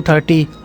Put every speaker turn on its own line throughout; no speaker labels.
30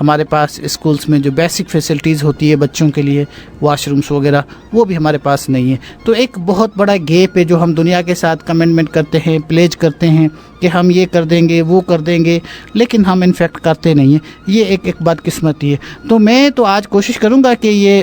ہمارے پاس اسکولس میں جو بیسک فیسلٹیز ہوتی ہے بچوں کے لیے، واش رومس وغیرہ، وہ بھی ہمارے پاس نہیں ہے. تو ایک بہت بڑا گیپ ہے جو ہم دنیا کے ساتھ کمٹمنٹ کرتے ہیں، پلیج کرتے ہیں کہ ہم یہ کر دیں گے، وہ کر دیں گے، لیکن ہم انفیکٹ کرتے نہیں ہیں. یہ ایک بدقسمتی ہے. تو میں تو آج کوشش کروں گا کہ یہ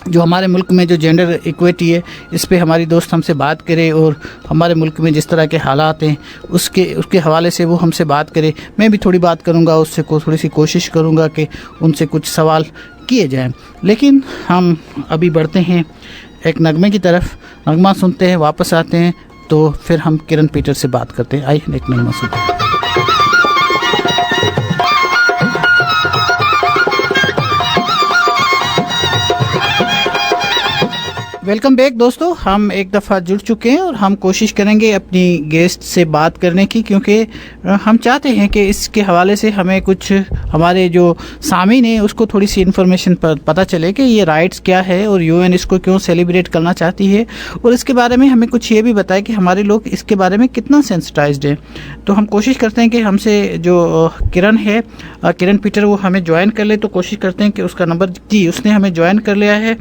جو ہمارے ملک میں جو جینڈر ایکویٹی ہے اس پہ ہماری دوست ہم سے بات کرے، اور ہمارے ملک میں جس طرح کے حالات ہیں اس کے حوالے سے وہ ہم سے بات کرے. میں بھی تھوڑی بات کروں گا اس سے، تھوڑی سی کوشش کروں گا کہ ان سے کچھ سوال کیے جائیں. لیکن ہم ابھی بڑھتے ہیں ایک نغمے کی طرف. نغمہ سنتے ہیں، واپس آتے ہیں تو پھر ہم کرن پیٹر سے بات کرتے ہیں. آئیے ایک نغمہ سنتے ہیں. ویلکم بیک دوستو. ہم ایک دفعہ جڑ چکے ہیں اور ہم کوشش کریں گے اپنی گیسٹ سے بات کرنے کی، کیونکہ ہم چاہتے ہیں کہ اس کے حوالے سے ہمیں کچھ ہمارے جو سامعین ہیں اس کو تھوڑی سی انفارمیشن پتہ چلے کہ یہ رائٹس کیا ہے اور یو این اس کو کیوں سیلیبریٹ کرنا چاہتی ہے، اور اس کے بارے میں ہمیں کچھ یہ بھی بتائے کہ ہمارے لوگ اس کے بارے میں کتنا سینسٹائزڈ ہیں. تو ہم کوشش کرتے ہیں کہ ہم سے جو کرن ہے، کرن پیٹر، وہ ہمیں جوائن کر لے. تو کوشش کرتے ہیں کہ اس کا نمبر، جی اس نے ہمیں جوائن کر لیا ہے.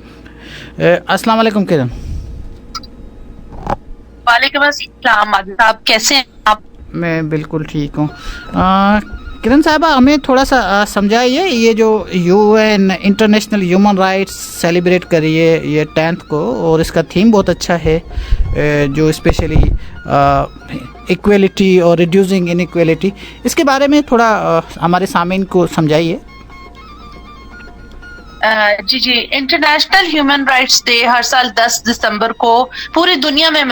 السلام علیکم کرن.
وعلیکم السلام. آپ کیسے ہیں؟ آپ؟
میں بالکل ٹھیک ہوں. کرن صاحبہ، ہمیں تھوڑا سا سمجھائیے، یہ جو you an international human rights celebrate کری ہے یہ 10th کو، اور اس کا تھیم بہت اچھا ہے جو اسپیشلی ایکویلٹی اور ریڈیوسنگ ان ایکویلٹی، اس کے بارے میں تھوڑا ہمارے سامعین کو سمجھائیے.
جی انٹرنیشنل ہیومن رائٹس ڈے ہر سال 10 دسمبر کو پوری دنیا میں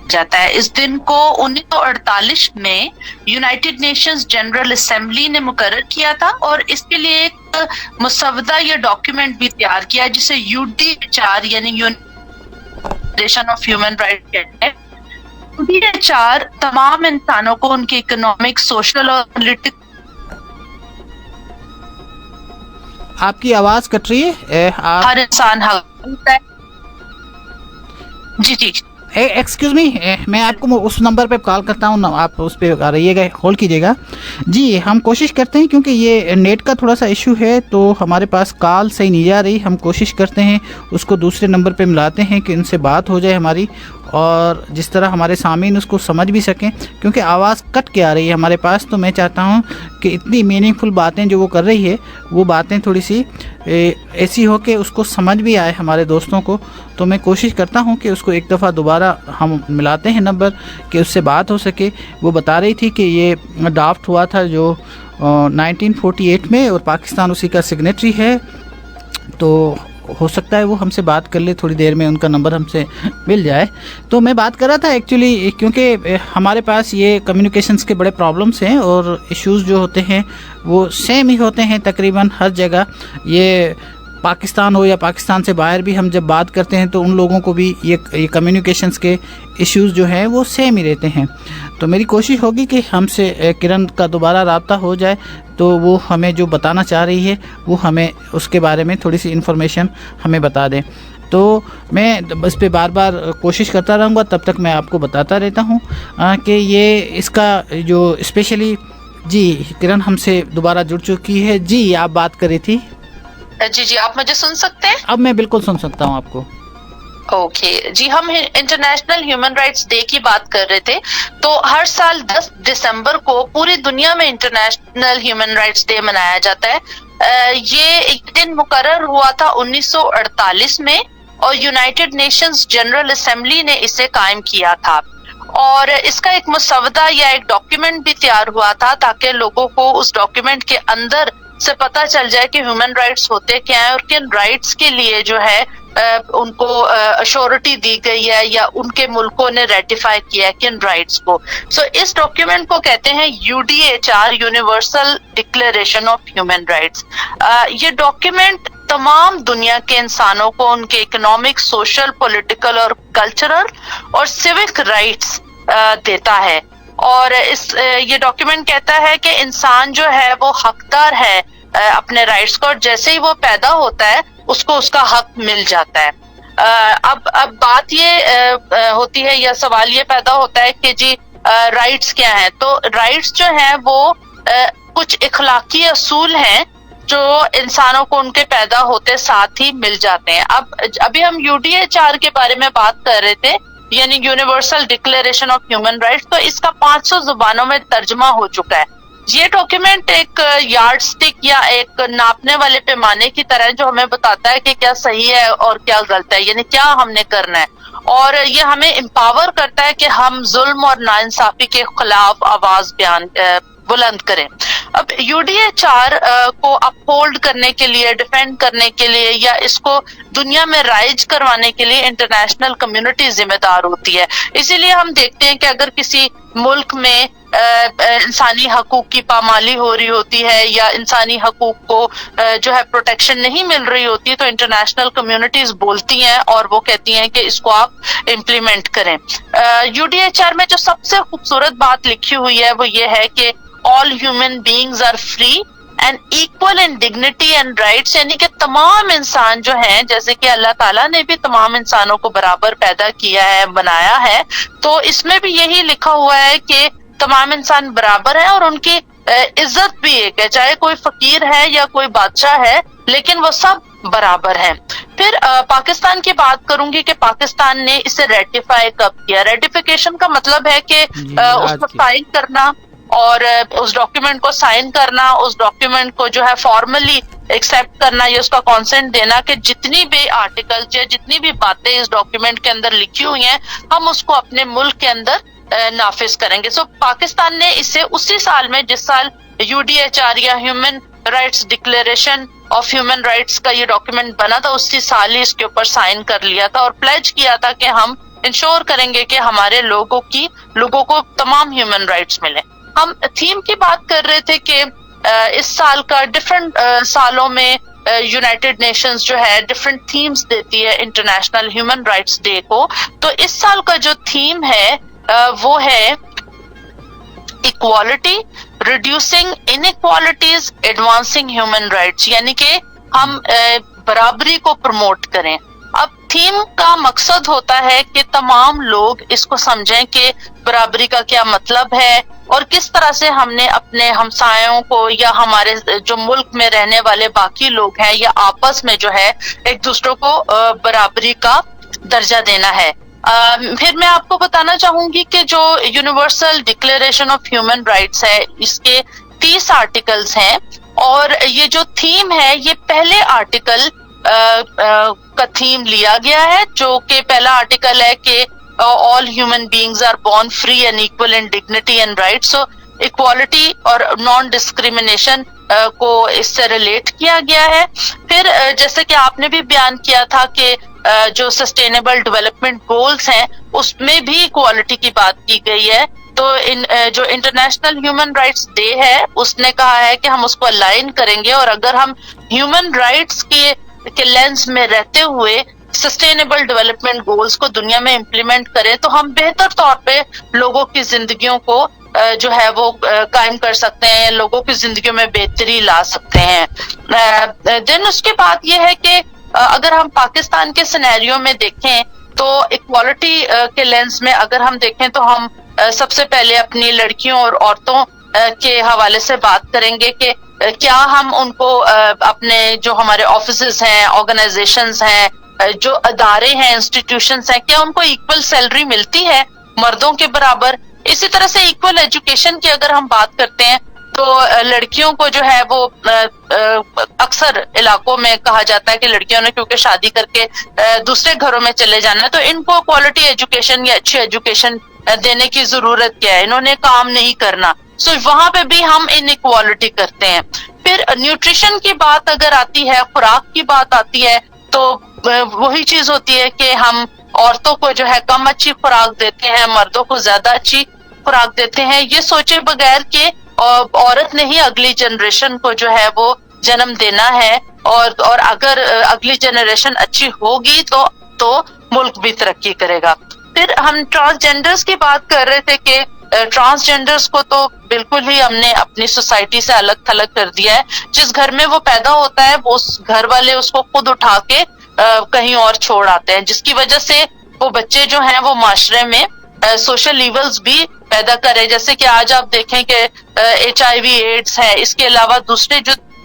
جاتا ہے. اس دن کو 1948 میں یونائٹڈ نیشنز جنرل اسمبلی نے مقرر کیا تھا، اور اس کے لیے ایک مسودہ یا ڈاکیومنٹ بھی تیار کیا جسے UDHR یعنی یونائٹیڈ آف ہیومن رائٹس کہتے ہیں. UDHR تمام انسانوں کو ان کے اکنامک، سوشل اور پولیٹیکل.
آپ کی آواز کٹ رہی ہے.
ہر انسان حق ہوتا ہے. جی
ایکسکیوز می، میں آپ کو اس نمبر پہ کال کرتا ہوں، آپ اس پہ رہیے گا، ہولڈ کیجیے گا. جی ہم کوشش کرتے ہیں، کیونکہ یہ نیٹ کا تھوڑا سا ایشو ہے تو ہمارے پاس کال صحیح نہیں جا رہی. ہم کوشش کرتے ہیں اس کو دوسرے نمبر پہ ملاتے ہیں کہ ان سے بات ہو جائے ہماری، اور جس طرح ہمارے سامعین اس کو سمجھ بھی سکیں، کیونکہ آواز کٹ کے آ رہی ہے ہمارے پاس. تو میں چاہتا ہوں کہ اتنی میننگ فل باتیں جو وہ کر رہی ہے، وہ باتیں تھوڑی سی ایسی ہو کہ اس کو سمجھ بھی آئے ہمارے دوستوں کو. تو میں کوشش کرتا ہوں کہ اس کو ایک دفعہ دوبارہ ہم ملاتے ہیں نمبر، کہ اس سے بات ہو سکے. وہ بتا رہی تھی کہ یہ ڈرافٹ ہوا تھا جو 1948 میں، اور پاکستان اسی کا سگنیٹری ہے. تو ہو سکتا ہے وہ ہم سے بات کر لے تھوڑی دیر میں، ان کا نمبر ہم سے مل جائے. تو میں بات کر رہا تھا ایکچولی، کیونکہ ہمارے پاس یہ کمیونیکیشنز کے بڑے پرابلمس ہیں، اور ایشوز جو ہوتے ہیں وہ سیم ہی ہوتے ہیں تقریباً ہر جگہ. یہ پاکستان ہو یا پاکستان سے باہر بھی ہم جب بات کرتے ہیں تو ان لوگوں کو بھی یہ کمیونیکیشنز کے ایشوز جو ہیں وہ سیم ہی رہتے ہیں. تو میری کوشش ہوگی کہ ہم سے کرن کا دوبارہ رابطہ ہو جائے، تو وہ ہمیں جو بتانا چاہ رہی ہے وہ ہمیں اس کے بارے میں تھوڑی سی انفارمیشن ہمیں بتا دیں. تو میں اس پہ بار بار کوشش کرتا رہوں گا، تب تک میں آپ کو بتاتا رہتا ہوں کہ یہ اس کا جو اسپیشلی. جی کرن ہم سے دوبارہ جڑ چکی ہے. جی آپ بات کر رہی تھی.
جی آپ مجھے سن سکتے ہیں؟
اب میں بالکل سن سکتا ہوں آپ کو.
اوکے جی، ہم انٹرنیشنل ہیومن رائٹس ڈے کی بات کر رہے تھے. تو ہر سال 10 دسمبر کو پوری دنیا میں انٹرنیشنل ہیومن رائٹس ڈے منایا جاتا ہے. یہ ایک دن مقرر ہوا تھا 1948 میں، اور یونائٹڈ نیشنز جنرل اسمبلی نے اسے قائم کیا تھا. اور اس کا ایک مسودہ یا ایک ڈاکیومنٹ بھی تیار ہوا تھا تاکہ لوگوں کو اس ڈاکیومنٹ کے اندر سے پتہ چل جائے کہ ہیومن رائٹس ہوتے کیا ہیں، اور کن رائٹس کے لیے جو ہے ان کو اشورٹی دی گئی ہے، یا ان کے ملکوں نے ریٹیفائی کیا ہے کن رائٹس کو. سو اس ڈاکیومنٹ کو کہتے ہیں UDHR universal declaration of human rights. یہ ڈاکیومنٹ تمام دنیا کے انسانوں کو ان کے اکنامک، سوشل، پولیٹیکل اور کلچرل اور سیوک رائٹس دیتا ہے. اور یہ ڈاکیومنٹ کہتا ہے کہ انسان جو ہے وہ حقدار ہے اپنے رائٹس کو، اور جیسے ہی وہ پیدا ہوتا ہے اس کو اس کا حق مل جاتا ہے. اب بات یہ ہوتی ہے یا سوال یہ پیدا ہوتا ہے کہ جی رائٹس کیا ہیں. تو رائٹس جو ہیں وہ کچھ اخلاقی اصول ہیں جو انسانوں کو ان کے پیدا ہوتے ساتھ ہی مل جاتے ہیں. ابھی ہم UDHR کے بارے میں بات کر رہے تھے, یعنی universal declaration of human rights, تو اس کا 500 زبانوں میں ترجمہ ہو چکا ہے. یہ ڈاکیومنٹ ایک یارڈ سٹک یا ایک ناپنے والے پیمانے کی طرح ہے, جو ہمیں بتاتا ہے کہ کیا صحیح ہے اور کیا غلط ہے, یعنی کیا ہم نے کرنا ہے. اور یہ ہمیں امپاور کرتا ہے کہ ہم ظلم اور ناانصافی کے خلاف آواز بلند کریں. اب UDHR کو اپہولڈ کرنے کے لیے, ڈیفینڈ کرنے کے لیے, یا اس کو دنیا میں رائج کروانے کے لیے انٹرنیشنل کمیونٹی ذمہ دار ہوتی ہے. اسی لیے ہم دیکھتے ہیں کہ اگر کسی ملک میں انسانی حقوق کی پامالی ہو رہی ہوتی ہے یا انسانی حقوق کو جو ہے پروٹیکشن نہیں مل رہی ہوتی ہے, تو انٹرنیشنل کمیونٹیز بولتی ہیں اور وہ کہتی ہیں کہ اس کو آپ امپلیمنٹ کریں. UDHR میں جو سب سے خوبصورت بات لکھی ہوئی ہے وہ یہ ہے کہ all human beings are free and equal in dignity and rights, یعنی کہ تمام انسان جو ہیں, جیسے کہ اللہ تعالیٰ نے بھی تمام انسانوں کو برابر پیدا کیا ہے, بنایا ہے, تو اس میں بھی یہی لکھا ہوا ہے کہ تمام انسان برابر ہیں اور ان کی عزت بھی ایک ہے, چاہے کوئی فقیر ہے یا کوئی بادشاہ ہے, لیکن وہ سب برابر ہیں. پھر پاکستان کی بات کروں گی کہ پاکستان نے اسے ریٹیفائی کب کیا. ریٹیفیکیشن کا مطلب ہے کہ اس کو سائن کرنا اور اس ڈاکیومنٹ کو سائن کرنا, اس ڈاکیومنٹ کو جو ہے فارملی ایکسپٹ کرنا, یا اس کا کانسنٹ دینا کہ جتنی بھی آرٹیکلز یا جتنی بھی باتیں اس ڈاکیومنٹ کے اندر لکھی ہوئی ہیں ہم اس کو اپنے ملک کے اندر نافذ کریں گے. پاکستان نے اسے اسی سال میں, جس سال UDHR یا human rights declaration of human rights کا یہ ڈاکیومنٹ بنا تھا, اسی سال ہی اس کے اوپر سائن کر لیا تھا اور پلیج کیا تھا کہ ہم انشور کریں گے کہ ہمارے لوگوں کو تمام ہیومن رائٹس ملیں. ہم تھیم کی بات کر رہے تھے کہ اس سال کا ڈفرنٹ سالوں میں یونائٹڈ نیشنز جو ہے ڈفرنٹ تھیمز دیتی ہے انٹرنیشنل ہیومن رائٹس ڈے کو. تو اس سال کا جو تھیم ہے وہ ہے equality, reducing inequalities, advancing human rights, یعنی کہ ہم برابری کو پروموٹ کریں. اب تھیم کا مقصد ہوتا ہے کہ تمام لوگ اس کو سمجھیں کہ برابری کا کیا مطلب ہے اور کس طرح سے ہم نے اپنے ہمسایوں کو یا ہمارے جو ملک میں رہنے والے باقی لوگ ہیں یا آپس میں جو ہے ایک دوسرے کو برابری کا درجہ دینا ہے. پھر میں آپ کو بتانا چاہوں گی کہ جو universal declaration of human rights ہے اس کے 30 آرٹیکلز ہیں, اور یہ جو تھیم ہے یہ پہلے آرٹیکل کا تھیم لیا گیا ہے, جو کہ پہلا آرٹیکل ہے کہ all human beings are born free and equal in dignity and rights. So equality اور non discrimination کو اس سے ریلیٹ کیا گیا ہے. پھر جیسے کہ آپ نے بھی بیان کیا تھا کہ جو سسٹینیبل ڈیولپمنٹ گولز ہیں اس میں بھی اکوالٹی کی بات کی گئی ہے. تو جو انٹرنیشنل ہیومن رائٹس ڈے ہے اس نے کہا ہے کہ ہم اس کو الائن کریں گے, اور اگر ہم ہیومن رائٹس کے لینس میں رہتے ہوئے سسٹینیبل ڈیولپمنٹ گولز کو دنیا میں امپلیمنٹ کریں تو ہم بہتر طور پہ لوگوں کی زندگیوں کو جو ہے وہ قائم کر سکتے ہیں, لوگوں کی زندگیوں میں بہتری لا سکتے ہیں. دین اس کے بعد یہ ہے کہ اگر ہم پاکستان کے سینیریو میں دیکھیں تو اکوالٹی کے لینس میں اگر ہم دیکھیں تو ہم سب سے پہلے اپنی لڑکیوں اور عورتوں کے حوالے سے بات کریں گے کہ کیا ہم ان کو اپنے جو ہمارے آفیسز ہیں, آرگنائزیشنز ہیں, جو ادارے ہیں, انسٹیٹیوشنز ہیں, کیا ان کو ایکول سیلری ملتی ہے مردوں کے برابر. اسی طرح سے ایکول ایجوکیشن کی اگر ہم بات کرتے ہیں تو لڑکیوں کو جو ہے وہ اکثر علاقوں میں کہا جاتا ہے کہ لڑکیوں نے کیونکہ شادی کر کے دوسرے گھروں میں چلے جانا ہے تو ان کو کوالٹی ایجوکیشن یا اچھی ایجوکیشن دینے کی ضرورت کیا ہے, انہوں نے کام نہیں کرنا. سو وہاں پہ بھی ہم ان ایکوالٹی کرتے ہیں. پھر نیوٹریشن کی بات اگر آتی ہے, خوراک کی بات آتی ہے, تو وہی چیز ہوتی ہے کہ ہم عورتوں کو جو ہے کم اچھی خوراک دیتے ہیں, مردوں کو زیادہ اچھی خوراک دیتے ہیں, یہ سوچے بغیر کہ عورت نے ہی اگلی جنریشن کو جو ہے وہ جنم دینا ہے, اور اگر اگلی جنریشن اچھی ہوگی تو ملک بھی ترقی کرے گا. پھر ہم ٹرانسجینڈرز کی بات کر رہے تھے کہ ٹرانسجینڈرز کو تو بالکل ہی ہم نے اپنی سوسائٹی سے الگ تھلگ کر دیا ہے. جس گھر میں وہ پیدا ہوتا ہے وہ گھر والے اس کو خود اٹھا کے کہیں اور چھوڑ آتے ہیں, جس کی وجہ سے وہ بچے جو ہیں وہ معاشرے میں سوشل ایولز بھی پیدا کرے. جیسے کہ آج آپ دیکھیں کہ HIV ایڈز ہے, اس کے علاوہ دوسرے جو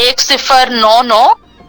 1099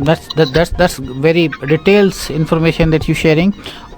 That's very details information that you sharing।